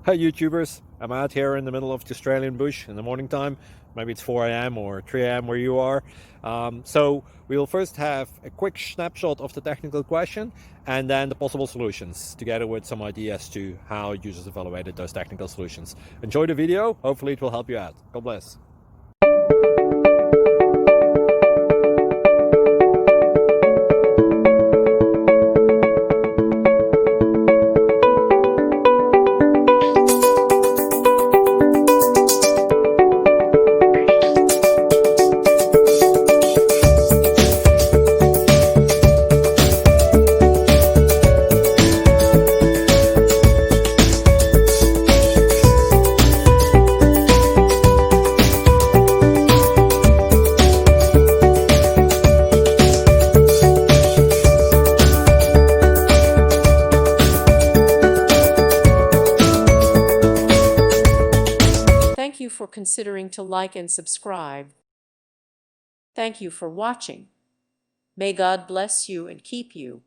Hi YouTubers, I'm out here in the middle of the Australian bush in the morning time. Maybe it's 4 a.m. or 3 a.m. where you are. So we'll first have a quick snapshot of the technical question and then the possible solutions, together with some ideas to how users evaluated those technical solutions. Enjoy the video, hopefully it will help you out. God bless. Thank you for considering to like and subscribe. Thank you for watching. May God bless you and keep you.